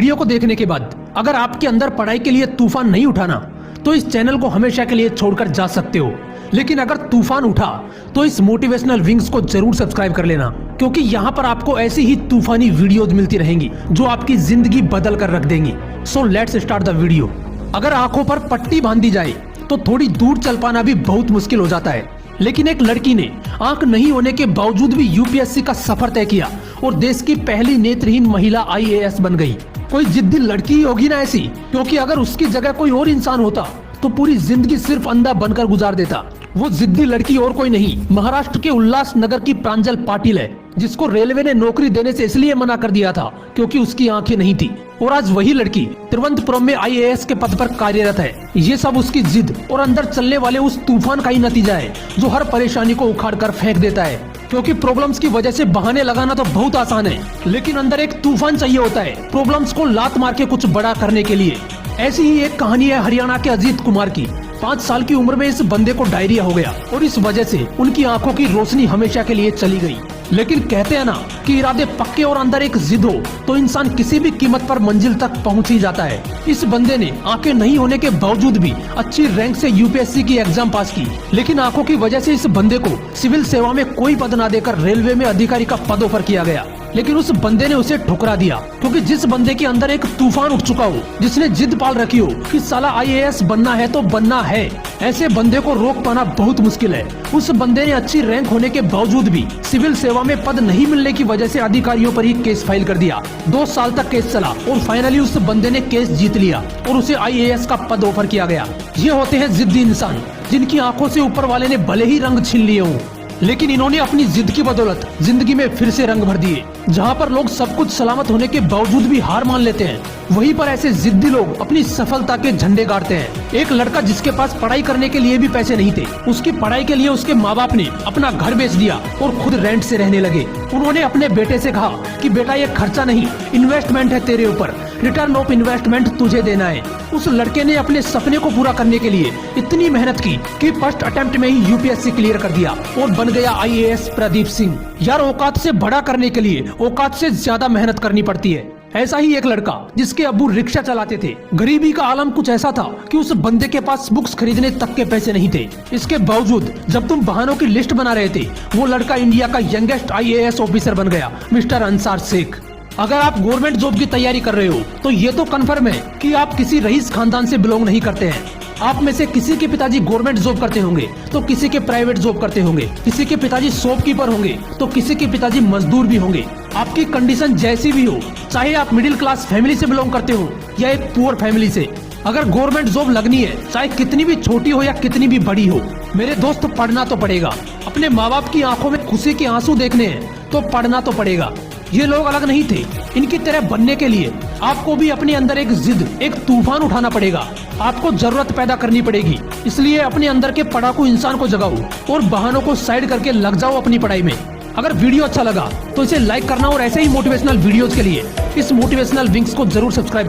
Video को देखने के बाद अगर आपके अंदर पढ़ाई के लिए तूफान नहीं उठाना तो इस चैनल को हमेशा के लिए छोड़कर जा सकते हो, लेकिन अगर तूफान उठा तो इस मोटिवेशनल विंग्स को जरूर सब्सक्राइब कर लेना, क्योंकि यहाँ पर आपको ऐसी ही तूफानी वीडियोज मिलती रहेंगी जो आपकी जिंदगी बदल कर रख देंगी। So let's start the video. अगर आंखों पर पट्टी बांध दी जाए तो थोड़ी दूर चल पाना भी बहुत मुश्किल हो जाता है, लेकिन एक लड़की ने आंख नहीं होने के बावजूद भी यूपीएससी का सफर तय किया और देश की पहली नेत्रहीन महिला आईएएस बन गई। कोई जिद्दी लड़की ही होगी ना ऐसी, क्योंकि अगर उसकी जगह कोई और इंसान होता तो पूरी जिंदगी सिर्फ अंधा बनकर गुजार देता। वो जिद्दी लड़की और कोई नहीं, महाराष्ट्र के उल्लासनगर की प्रांजल पाटिल है, जिसको रेलवे ने नौकरी देने से इसलिए मना कर दिया था क्योंकि उसकी आंखें नहीं थी। और आज वही लड़की तिरुवनंतपुरम में आईएएस के पद पर कार्यरत है। ये सब उसकी जिद और अंदर चलने वाले उस तूफान का ही नतीजा है जो हर परेशानी को उखाड़ कर फेंक देता है। क्योंकि प्रॉब्लम्स की वजह से बहाने लगाना तो बहुत आसान है, लेकिन अंदर एक तूफान चाहिए होता है प्रॉब्लम्स को लात मार के कुछ बड़ा करने के लिए। ऐसी ही एक कहानी है हरियाणा के अजीत कुमार की। 5 साल की उम्र में इस बंदे को डायरिया हो गया और इस वजह से उनकी आंखों की रोशनी हमेशा के लिए चली गई। लेकिन कहते हैं ना कि इरादे पक्के और अंदर एक जिद हो तो इंसान किसी भी कीमत पर मंजिल तक पहुंच ही जाता है। इस बंदे ने आंखें नहीं होने के बावजूद भी अच्छी रैंक से यूपीएससी की एग्जाम पास की, लेकिन आंखों की वजह से इस बंदे को सिविल सेवा में कोई पद न देकर रेलवे में अधिकारी का पद ऑफर किया गया। लेकिन उस बंदे ने उसे ठुकरा दिया, क्योंकि जिस बंदे के अंदर एक तूफान उठ चुका हो, जिसने जिद पाल रखी हो कि साला आईएएस बनना है तो बनना है, ऐसे बंदे को रोक पाना बहुत मुश्किल है। उस बंदे ने अच्छी रैंक होने के बावजूद भी सिविल सेवा में पद नहीं मिलने की वजह से अधिकारियों पर ही केस फाइल कर दिया। 2 साल तक केस चला और फाइनली उस बंदे ने केस जीत लिया और उसे आईएएस का पद ऑफर किया गया। ये होते हैं जिद्दी इंसान, जिनकी आंखों से ऊपर वाले ने भले ही रंग छीन लिए हों, लेकिन इन्होंने अपनी जिद की बदौलत जिंदगी में फिर से रंग भर दिए। जहाँ पर लोग सब कुछ सलामत होने के बावजूद भी हार मान लेते हैं, वहीं पर ऐसे जिद्दी लोग अपनी सफलता के झंडे गाड़ते हैं। एक लड़का जिसके पास पढ़ाई करने के लिए भी पैसे नहीं थे, उसकी पढ़ाई के लिए उसके माँ बाप ने अपना घर बेच दिया और खुद रेंट से रहने लगे। उन्होंने अपने बेटे से कहा कि बेटा ये खर्चा नहीं, इन्वेस्टमेंट है तेरे ऊपर, रिटर्न ऑफ इन्वेस्टमेंट तुझे देना है। उस लड़के ने अपने सपने को पूरा करने के लिए इतनी मेहनत की कि फर्स्ट अटेम्प्ट में ही यूपीएससी क्लियर कर दिया और बन गया आईएएस प्रदीप सिंह। यार, औकात से बड़ा करने के लिए औकात से ज्यादा मेहनत करनी पड़ती है। ऐसा ही एक लड़का जिसके अब्बू रिक्शा चलाते थे, गरीबी का आलम कुछ ऐसा था कि उस बंदे के पास बुक्स खरीदने तक के पैसे नहीं थे। इसके बावजूद जब तुम बहानों की लिस्ट बना रहे थे, वो लड़का इंडिया का यंगेस्ट आईएएस ऑफिसर बन गया, मिस्टर अंसार शेख। अगर आप गवर्नमेंट जॉब की तैयारी कर रहे हो तो ये तो कन्फर्म है कि आप किसी रईस खानदान से बिलोंग नहीं करते हैं। आप में से किसी के पिताजी गवर्नमेंट जॉब करते होंगे तो किसी के प्राइवेट जॉब करते होंगे, किसी के पिताजी शॉपकीपर होंगे तो किसी के पिताजी मजदूर भी होंगे। आपकी कंडीशन जैसी भी हो, चाहे आप मिडिल क्लास फैमिली से बिलोंग करते हो या एक पुअर फैमिली से, अगर गवर्नमेंट जॉब लगनी है, चाहे कितनी भी छोटी हो या कितनी भी बड़ी हो, मेरे दोस्त पढ़ना तो पड़ेगा। अपने माँ बाप की आंखों में खुशी के आंसू देखने हैं तो पढ़ना तो पड़ेगा। ये लोग अलग नहीं थे, इनकी तरह बनने के लिए आपको भी अपने अंदर एक जिद, एक तूफान उठाना पड़ेगा। आपको जरूरत पैदा करनी पड़ेगी। इसलिए अपने अंदर के पढ़ाकू इंसान को जगाओ और बहानों को साइड करके लग जाओ अपनी पढ़ाई में। अगर वीडियो अच्छा लगा तो इसे लाइक करना और ऐसे ही मोटिवेशनल वीडियोज के लिए इस मोटिवेशनल विंग्स को जरूर सब्सक्राइब